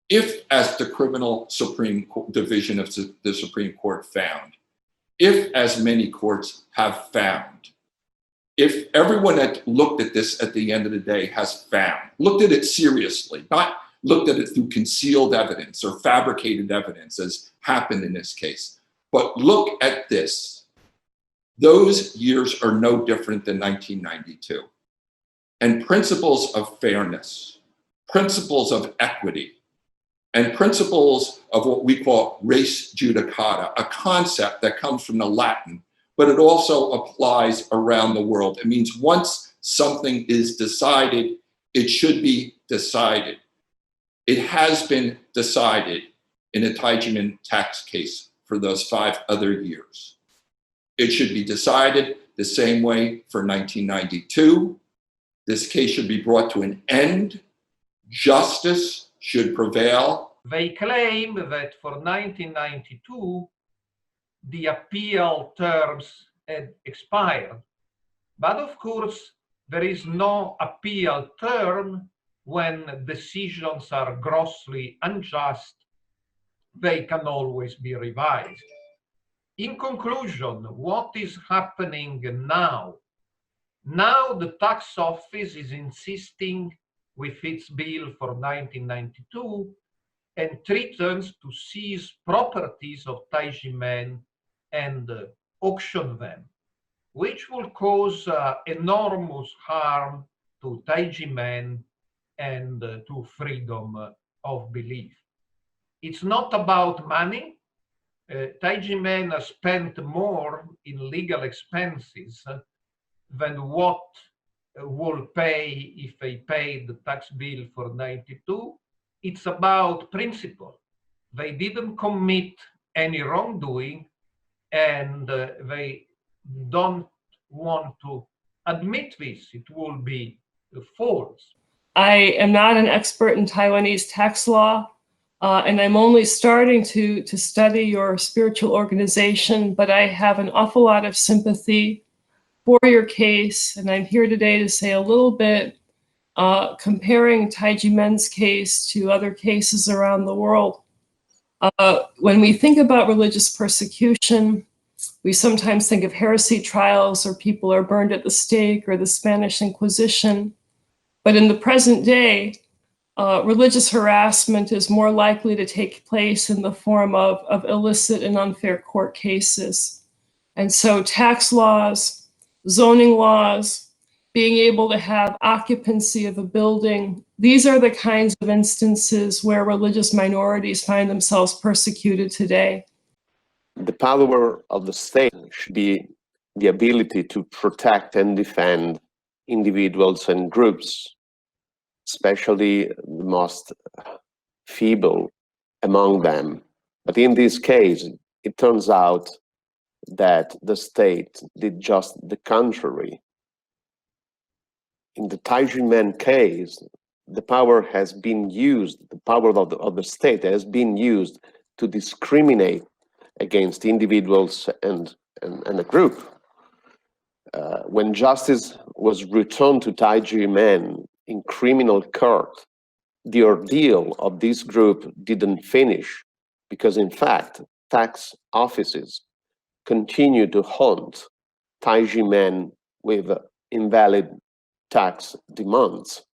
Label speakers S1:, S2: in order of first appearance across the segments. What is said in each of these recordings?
S1: if, as the criminal division of the Supreme Court found, if, as many courts have found, if everyone that looked at this at the end of the day has found, looked at it seriously, not looked at it through concealed evidence or fabricated evidence as happened in this case, but look at this, those years are no different than 1992. And principles of fairness, principles of equity, and principles of what we call res judicata, a concept that comes from the Latin, but it also applies around the world. It means once something is decided, it should be decided. It has been decided in a Taijiman tax case for those 5 other years. It should be decided the same way for 1992. This case should be brought to an end. Justice should prevail.
S2: They claim that for 1992, the appeal terms had expired. But of course, there is no appeal term when decisions are grossly unjust. They can always be revised. In conclusion, what is happening now? Now the tax office is insisting with its bill for 1992 and threatens to seize properties of Taijimen and auction them, which will cause enormous harm to Taijimen and to freedom of belief. It's not about money. Taijimen has spent more in legal expenses than what will pay if they paid the tax bill for 92. It's about principle. They didn't commit any wrongdoing, and they don't want to admit this. It will be false.
S3: I am not an expert in Taiwanese tax law, and I'm only starting to study your spiritual organization, but I have an awful lot of sympathy for your case, and I'm here today to say a little bit comparing Taijimen's case to other cases around the world. When we think about religious persecution, we sometimes think of heresy trials, or people are burned at the stake, or the Spanish Inquisition. But in the present day, religious harassment is more likely to take place in the form of illicit and unfair court cases. And so tax laws, zoning laws, being able to have occupancy of a building, these are the kinds of instances where religious minorities find themselves persecuted today.
S4: The power of the state should be the ability to protect and defend individuals and groups, especially the most feeble among them. But in this case, it turns out that the state did just the contrary. In the Taijimen case, the power has been used, the power of the state has been used to discriminate against individuals and a group. When justice was returned to Taijimen in criminal court, the ordeal of this group didn't finish, because in fact, tax offices continue to haunt Taijimen with invalid tax demands.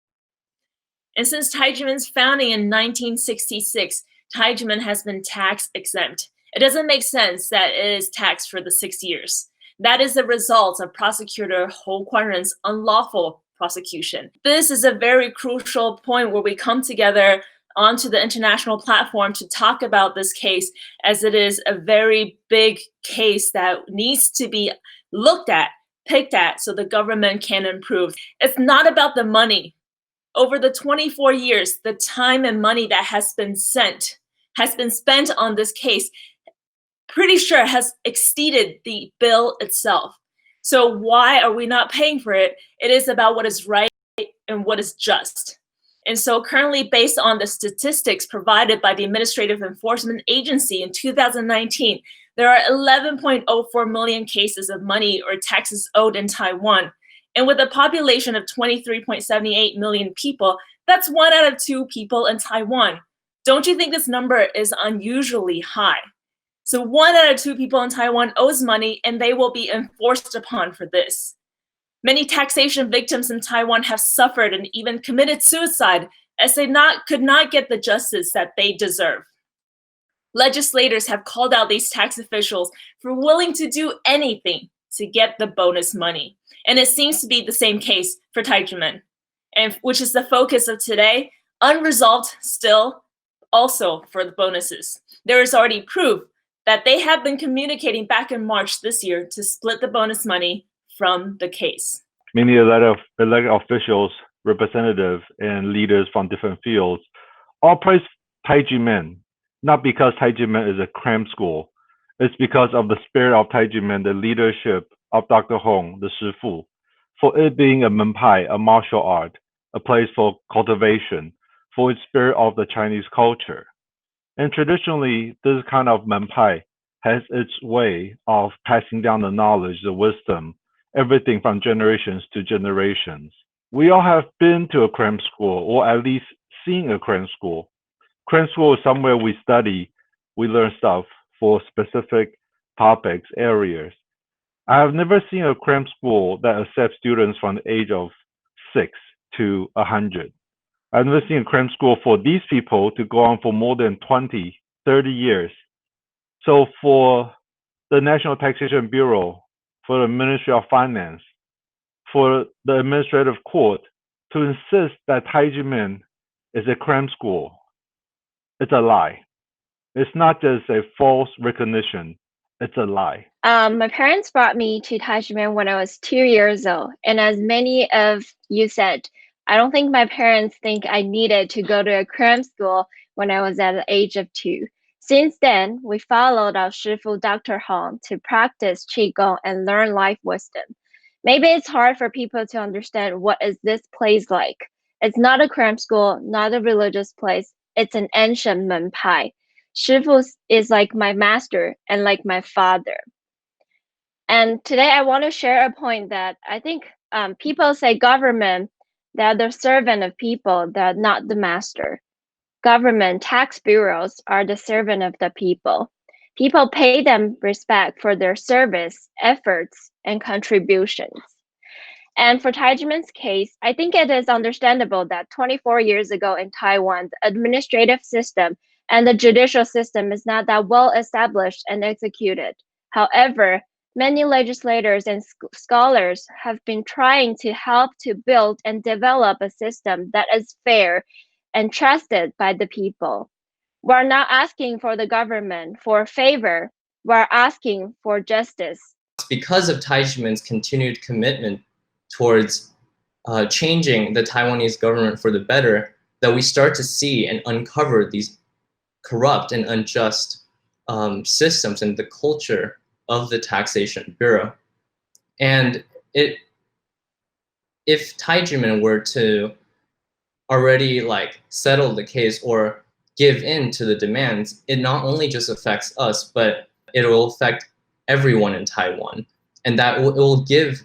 S5: And since Taijimen's founding in 1966, Taijimen has been tax exempt. It doesn't make sense that it is taxed for the 6 years. That is the result of prosecutor Hou Guanren's unlawful prosecution. This is a very crucial point where we come together onto the international platform to talk about this case, as it is a very big case that needs to be looked at, picked at, so the government can improve. It's not about the money. Over the 24 years, the time and money that has been spent on this case, pretty sure has exceeded the bill itself. So why are we not paying for it? It is about what is right and what is just. And so currently, based on the statistics provided by the Administrative Enforcement Agency in 2019, there are 11.04 million cases of money or taxes owed in Taiwan. And with a population of 23.78 million people, that's 1 out of 2 people in Taiwan. Don't you think this number is unusually high? So 1 out of 2 people in Taiwan owes money, and they will be enforced upon for this. Many taxation victims in Taiwan have suffered and even committed suicide as they could not get the justice that they deserve. Legislators have called out these tax officials for willing to do anything to get the bonus money. And it seems to be the same case for Taijumen, and which is the focus of today, unresolved still, also for the bonuses. There is already proof that they have been communicating back in March this year to split the bonus money from the case.
S6: Many elected officials, representatives, and leaders from different fields all praise Taijumen, not because Taijumen is a cram school. It's because of the spirit of Taijumen, the leadership of Dr. Hong, the Shifu, for it being a menpai, a martial art, a place for cultivation, for its spirit of the Chinese culture. And traditionally, this kind of menpai has its way of passing down the knowledge, the wisdom, everything from generations to generations. We all have been to a cram school, or at least seen a cram school. Cram school is somewhere we study, we learn stuff for specific topics, areas. I have never seen a cram school that accepts students from the age of 6 to 100. I've never seen a cram school for these people to go on for more than 20, 30 years. So for the National Taxation Bureau, for the Ministry of Finance, for the Administrative Court to insist that Taijumen is a cram school, it's a lie. It's not just a false recognition, it's a lie.
S7: My parents brought me to Taijumen when I was 2 years old. And as many of you said, I don't think my parents think I needed to go to a cram school when I was at the age of 2. Since then, we followed our Shifu Dr. Hong to practice Qigong and learn life wisdom. Maybe it's hard for people to understand what is this place like. It's not a cram school, not a religious place. It's an ancient menpai. Shifu is like my master and like my father. And today I want to share a point that I think people say government, they're the servant of people, they're not the master. Government, tax bureaus are the servant of the people. People pay them respect for their service, efforts, and contributions. And for Taijumen's case, I think it is understandable that 24 years ago in Taiwan, the administrative system and the judicial system is not that well established and executed. However, many legislators and scholars have been trying to help to build and develop a system that is fair and trusted by the people. We're not asking for the government for a favor, we're asking for justice.
S8: Because of Taijumen's continued commitment towards changing the Taiwanese government for the better, that we start to see and uncover these corrupt and unjust systems and the culture of the Taxation Bureau. And if Taijumen were to already settle the case or give in to the demands, it not only just affects us, but it will affect everyone in Taiwan. And that it will give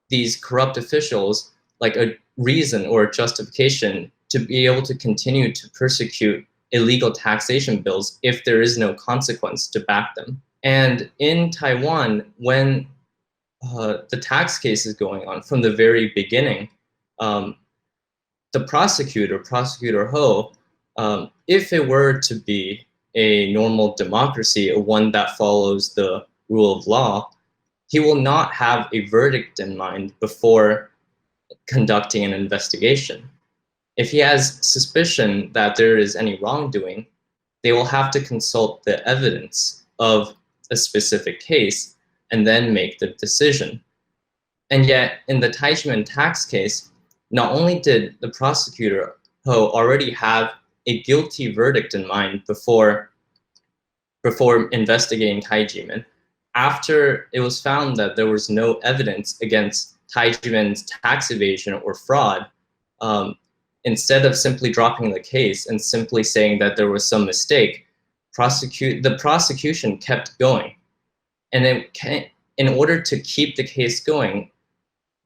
S8: these corrupt officials a reason or a justification to be able to continue to persecute illegal taxation bills if there is no consequence to back them. And in Taiwan, when the tax case is going on from the very beginning, the Prosecutor Ho, if it were to be a normal democracy, one that follows the rule of law, he will not have a verdict in mind before conducting an investigation. If he has suspicion that there is any wrongdoing, they will have to consult the evidence of a specific case and then make the decision. And yet, in the Taijumen tax case, not only did the Prosecutor Ho already have a guilty verdict in mind before investigating Taijumen, after it was found that there was no evidence against Taijumen's tax evasion or fraud, instead of simply dropping the case and simply saying that there was some mistake, the prosecution kept going. And in order to keep the case going,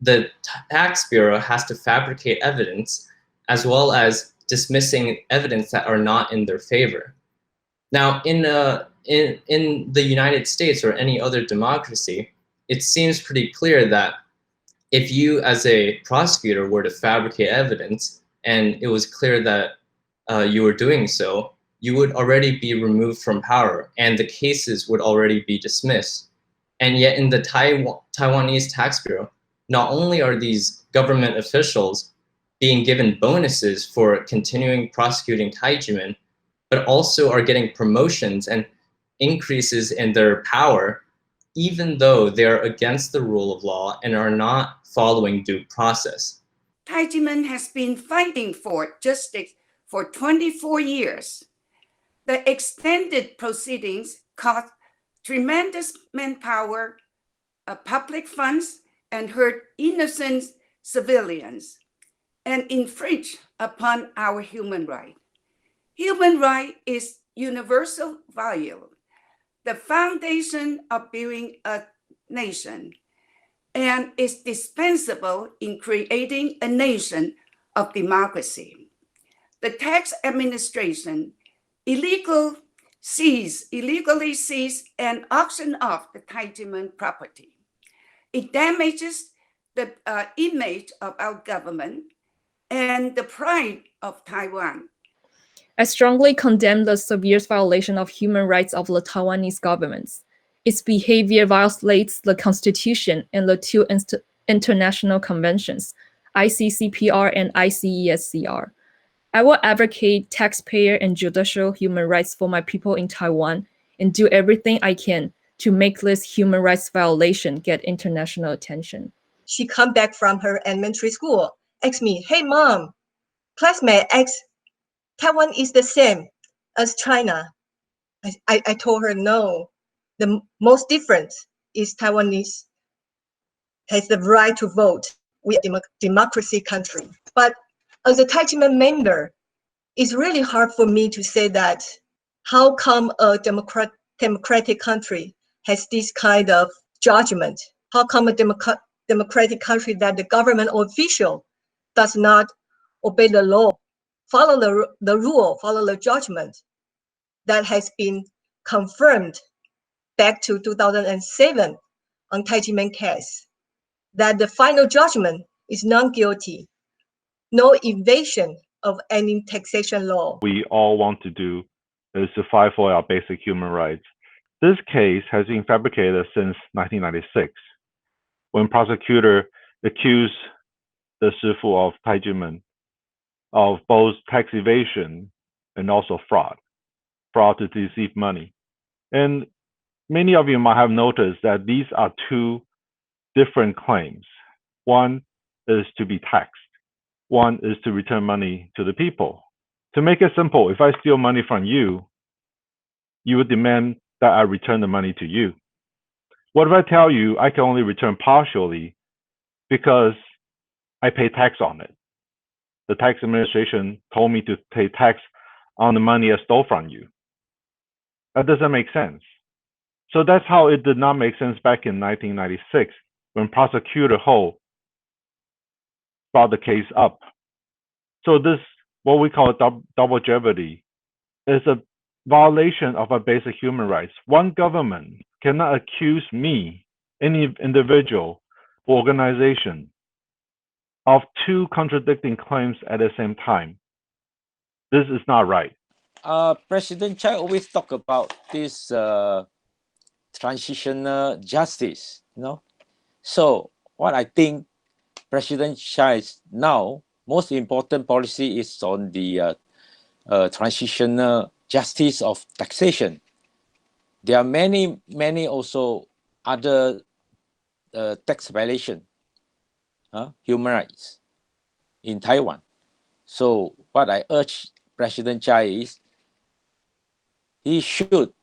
S8: the Tax Bureau has to fabricate evidence as well as dismissing evidence that are not in their favor. Now, in the United States or any other democracy, it seems pretty clear that if you, as a prosecutor, were to fabricate evidence and it was clear that you were doing so, you would already be removed from power and the cases would already be dismissed. And yet in the Taiwanese tax bureau, not only are these government officials being given bonuses for continuing prosecuting Taijimen, but also are getting promotions and increases in their power, even though they're against the rule of law and are not following due process.
S9: Taijimen has been fighting for justice for 24 years. The extended proceedings cost tremendous manpower, public funds, and hurt innocent civilians, and infringe upon our human right. Human right is universal value, the foundation of building a nation, and is dispensable in creating a nation of democracy. The tax administration illegally seize and auction off the Taijimen property. It damages the image of our government and the pride of Taiwan.
S10: I strongly condemn the severe violation of human rights of the Taiwanese government. Its behavior violates the Constitution and the two international conventions, ICCPR and ICESCR. I will advocate taxpayer and judicial human rights for my people in Taiwan and do everything I can to make this human rights violation get international attention.
S11: She come back from her elementary school, asked me, "Hey mom, classmate asked Taiwan is the same as China." I told her no. The most difference is Taiwanese has the right to vote. We are a democracy country. But as a Taijimen member, it's really hard for me to say that how come a democratic country has this kind of judgment? How come a democratic country that the government official does not obey the law, follow the rule, follow the judgment that has been confirmed back to 2007 on Taijimen case, that the final judgment is non-guilty, no evasion of any taxation law.
S6: We all want to do is to fight for our basic human rights. This case has been fabricated since 1996, when prosecutor accused the Shifu of Taijimen of both tax evasion and also fraud to deceive money. And many of you might have noticed that these are two different claims. One is to be taxed. One is to return money to the people. To make it simple, if I steal money from you, you would demand that I return the money to you. What if I tell you I can only return partially because I pay tax on it? The tax administration told me to pay tax on the money I stole from you. That doesn't make sense. So that's how it did not make sense back in 1996 when Prosecutor Ho brought the case up. So this, what we call double jeopardy, is a violation of our basic human rights. One government cannot accuse me, any individual or organization, of two contradicting claims at the same time. This is not right.
S12: President Chai always talk about this transitional justice, So what I think President Chai's now most important policy is on the transitional justice of taxation. There are many also other tax violation, human rights in Taiwan. So what I urge President Chai is he should,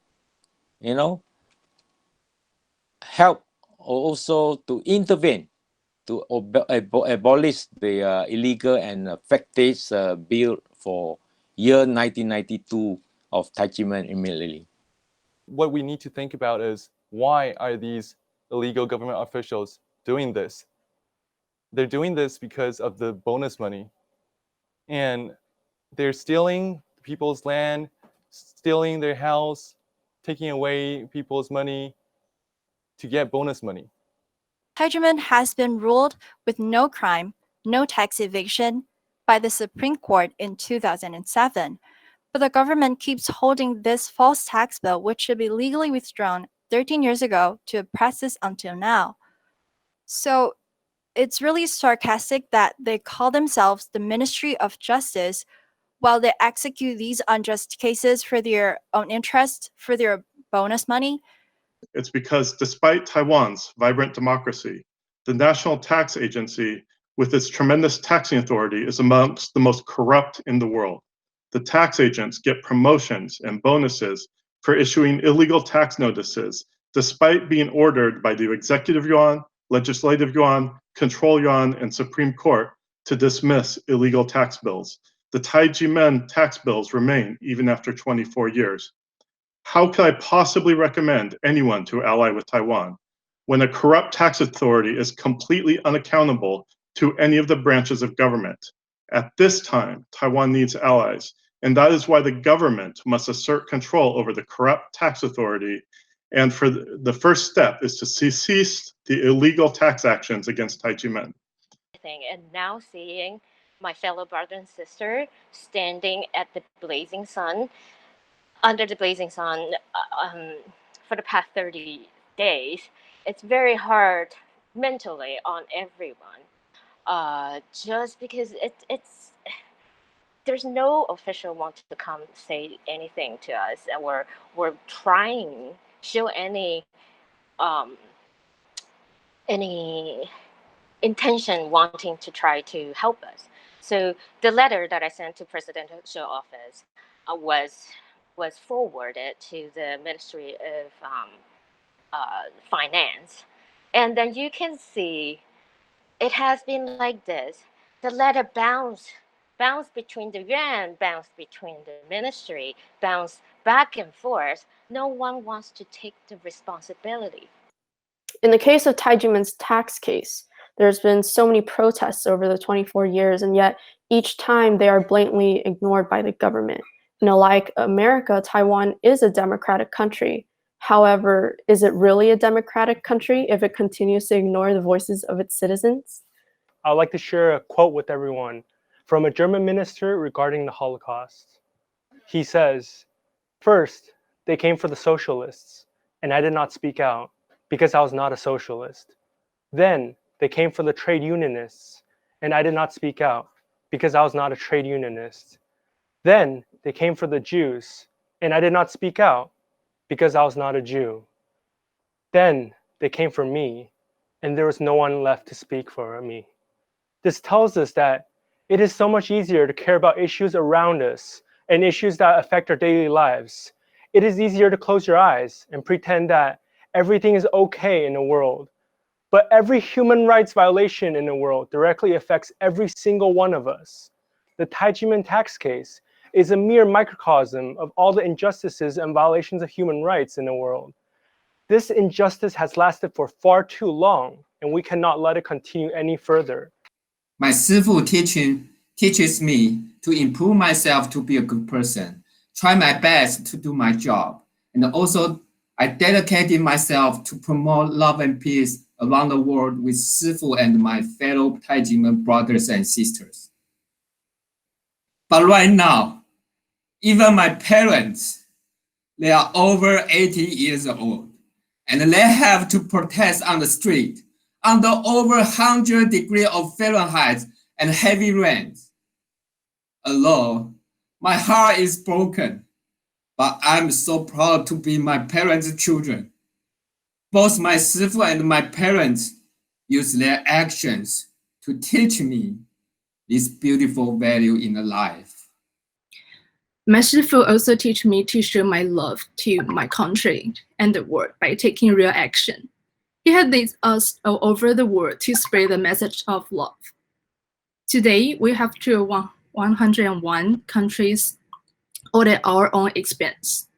S12: help also to intervene to abolish the illegal and factious bill for year 1992 of Taijimen immediately.
S13: What we need to think about is, why are these illegal government officials doing this? They're doing this because of the bonus money. And they're stealing people's land, stealing their house, taking away people's money to get bonus money.
S14: Taijimen has been ruled with no crime, no tax evasion by the Supreme Court in 2007. But the government keeps holding this false tax bill, which should be legally withdrawn 13 years ago, to oppress us until now. So it's really sarcastic that they call themselves the Ministry of Justice while they execute these unjust cases for their own interest, for their bonus money.
S15: It's because despite Taiwan's vibrant democracy, the National Tax Agency, with its tremendous taxing authority, is amongst the most corrupt in the world. The tax agents get promotions and bonuses for issuing illegal tax notices, despite being ordered by the Executive Yuan, Legislative Yuan, Control Yuan, and Supreme Court to dismiss illegal tax bills. The Taijimen tax bills remain even after 24 years. How could I possibly recommend anyone to ally with Taiwan when a corrupt tax authority is completely unaccountable to any of the branches of government? At this time, Taiwan needs allies, and that is why the government must assert control over the corrupt tax authority. And for the first step is to cease the illegal tax actions against Taijimen.
S16: And now seeing my fellow brother and sister standing at the blazing sun, under the blazing sun for the past 30 days, it's very hard mentally on everyone. Just because it's there's no official want to come say anything to us, and we're trying show any intention wanting to try to help us. So the letter that I sent to presidential office was forwarded to the Ministry of Finance, and then you can see it has been like this. The letter bounced between the yuan, bounced between the ministry, bounced back and forth. No one wants to take the responsibility.
S17: In the case of Taijimen's tax case, there's been so many protests over the 24 years, and yet each time they are blatantly ignored by the government. Like America, Taiwan is a democratic country. However, is it really a democratic country if it continues to ignore the voices of its citizens?
S18: I would like to share a quote with everyone from a German minister regarding the Holocaust. He says, "First, they came for the socialists, and I did not speak out because I was not a socialist. Then they came for the trade unionists, and I did not speak out because I was not a trade unionist. Then they came for the Jews, and I did not speak out because I was not a Jew. Then they came for me, and there was no one left to speak for me." This tells us that it is so much easier to care about issues around us and issues that affect our daily lives. It is easier to close your eyes and pretend that everything is okay in the world. But every human rights violation in the world directly affects every single one of us. The Taijimen tax case is a mere microcosm of all the injustices and violations of human rights in the world. This injustice has lasted for far too long, and we cannot let it continue any further.
S19: My Sifu teaches me to improve myself to be a good person, try my best to do my job, and also I dedicated myself to promote love and peace around the world with Sifu and my fellow Taijimen brothers and sisters. But right now, even my parents, they are over 80 years old, and they have to protest on the street under over 100 degrees of Fahrenheit and heavy rains. Although my heart is broken, but I'm so proud to be my parents' children. Both my Sifu and my parents use their actions to teach me this beautiful value in life.
S20: My Shifu also teach me to show my love to my country and the world by taking real action. He had lead us all over the world to spread the message of love. Today, we have 101 countries, all at our own expense.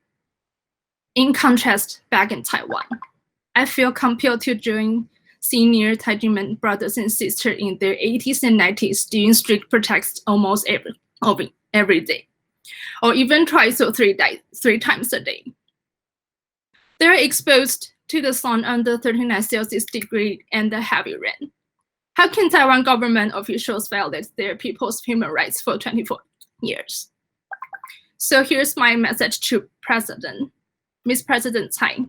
S20: In contrast, back in Taiwan, I feel compelled to join senior Taijimen brothers and sisters in their 80s and 90s doing strict protests almost every day, or even twice or three times a day. They're exposed to the sun under 39 Celsius degree and the heavy rain. How can Taiwan government officials violate their people's human rights for 24 years? So here's my message to Miss President Tsai.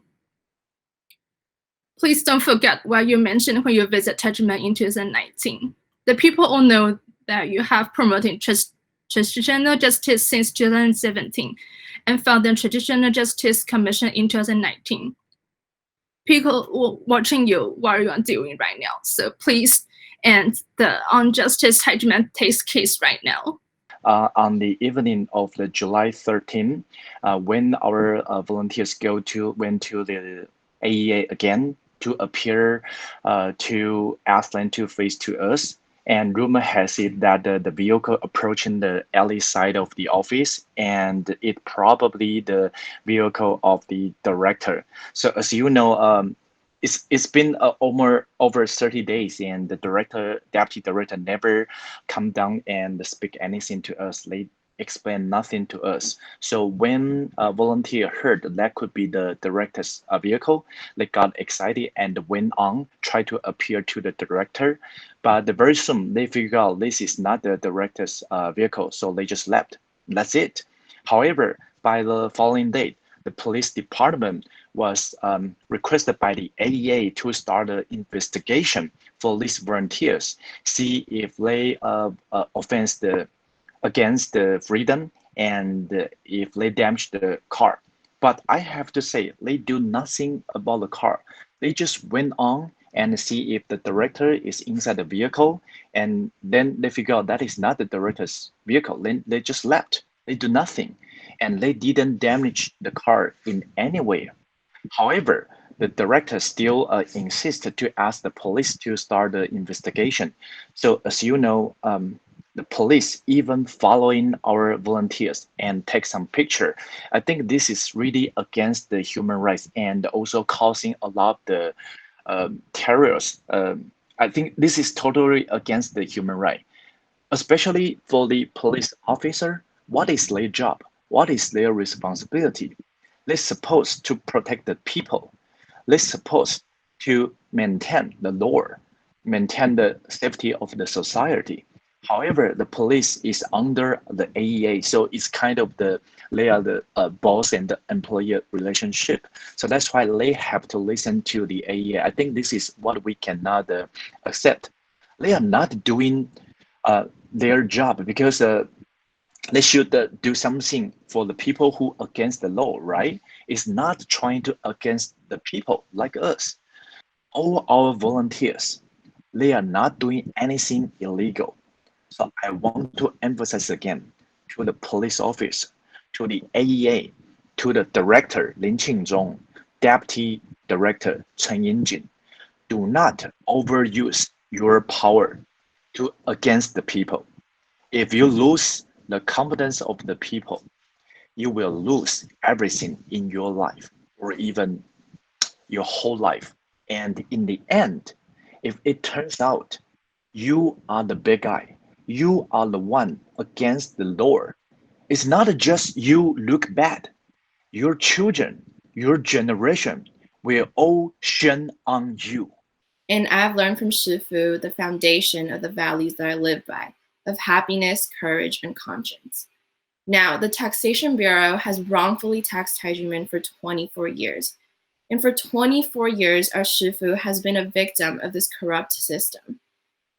S20: Please don't forget what you mentioned when you visit Taichung in 2019. The people all know that you have promoted transitional justice since 2017 and founded Traditional Justice Commission in 2019. People watching you what you are doing right now. So please end the unjustice Taichung case right now.
S21: On the evening of the July 13, when our volunteers went to the AEA again to appear to ask them to face to us. And rumor has it that the vehicle approaching the alley side of the office, and it probably the vehicle of the director. So as you know, it's been over 30 days, and the deputy director never come down and speak anything to us. They explain nothing to us. So when a volunteer heard that could be the director's vehicle, they got excited and went on, tried to appear to the director. But very soon they figured out this is not the director's vehicle, so they just left. That's it. However, by the following day, the police department was requested by the AEA to start an investigation for these volunteers, see if they offense against the freedom and if they damage the car. But I have to say, they do nothing about the car. They just went on and see if the director is inside the vehicle, and then they figure out that is not the director's vehicle. Then they just left. They do nothing, and they didn't damage the car in any way. However, the director still insisted to ask the police to start the investigation. So as you know, the police even following our volunteers and take some picture. I think this is really against the human rights and also causing a lot of the terrorists. I think this is totally against the human right, especially for the police officer. What is their job? What is their responsibility? They're supposed to protect the people. They're supposed to maintain the law, maintain the safety of the society. However, the police is under the AEA, so it's kind of they are the boss and the employer relationship. So that's why they have to listen to the AEA. I think this is what we cannot accept. They are not doing their job because they should do something for the people who against the law, right? It's not trying to against the people like us. All our volunteers, they are not doing anything illegal. So I want to emphasize again to the police officer, to the AEA, to the director Lin Qingzhong, deputy director Chen Yinjin, do not overuse your power to against the people. If you lose the confidence of the people, you will lose everything in your life or even your whole life. And in the end, if it turns out you are the big guy, you are the one against the law, it's not just you look bad. Your children, your generation will all shame on you.
S22: And I've learned from Shifu the foundation of the values that I live by, of happiness, courage, and conscience. Now, the Taxation Bureau has wrongfully taxed Taijumen for 24 years. And for 24 years, our Shifu has been a victim of this corrupt system.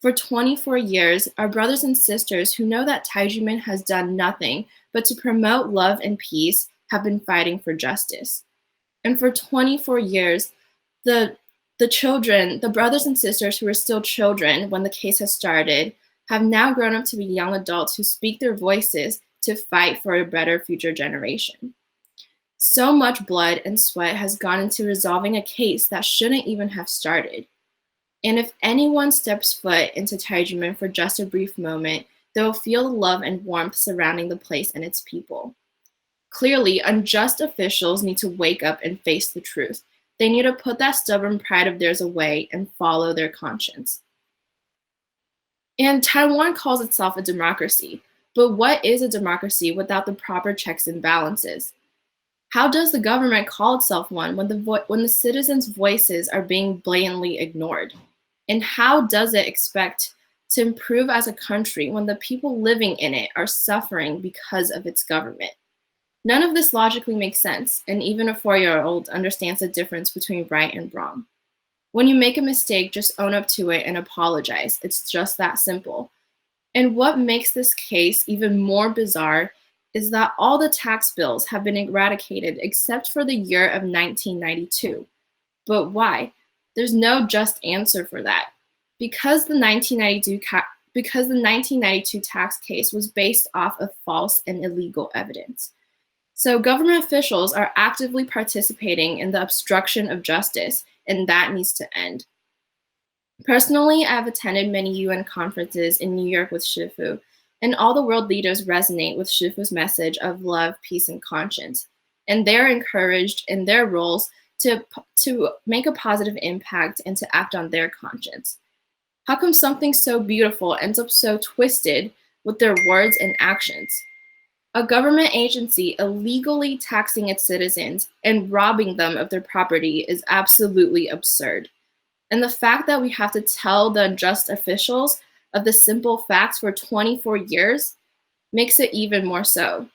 S22: For 24 years, our brothers and sisters who know that Taijumen has done nothing but to promote love and peace have been fighting for justice. And for 24 years, the children, the brothers and sisters who were still children when the case has started, have now grown up to be young adults who speak their voices to fight for a better future generation. So much blood and sweat has gone into resolving a case that shouldn't even have started. And if anyone steps foot into Taijumen for just a brief moment, they will feel the love and warmth surrounding the place and its people. Clearly, unjust officials need to wake up and face the truth. They need to put that stubborn pride of theirs away and follow their conscience. And Taiwan calls itself a democracy, But what is a democracy without the proper checks and balances? How does the government call itself one when the citizens' voices are being blatantly ignored? And how does it expect to improve as a country when the people living in it are suffering because of its government? None of this logically makes sense, and even a 4-year-old understands the difference between right and wrong. When you make a mistake, just own up to it and apologize. It's just that simple. And what makes this case even more bizarre is that all the tax bills have been eradicated except for the year of 1992. But why? There's no just answer for that. Because the 1992 tax case was based off of false and illegal evidence. So government officials are actively participating in the obstruction of justice, and that needs to end. Personally, I've attended many UN conferences in New York with Shifu, and all the world leaders resonate with Shifu's message of love, peace, and conscience. And they're encouraged in their roles to make a positive impact and to act on their conscience. How come something so beautiful ends up so twisted with their words and actions? A government agency illegally taxing its citizens and robbing them of their property is absolutely absurd. And the fact that we have to tell the unjust officials of the simple facts for 24 years makes it even more so.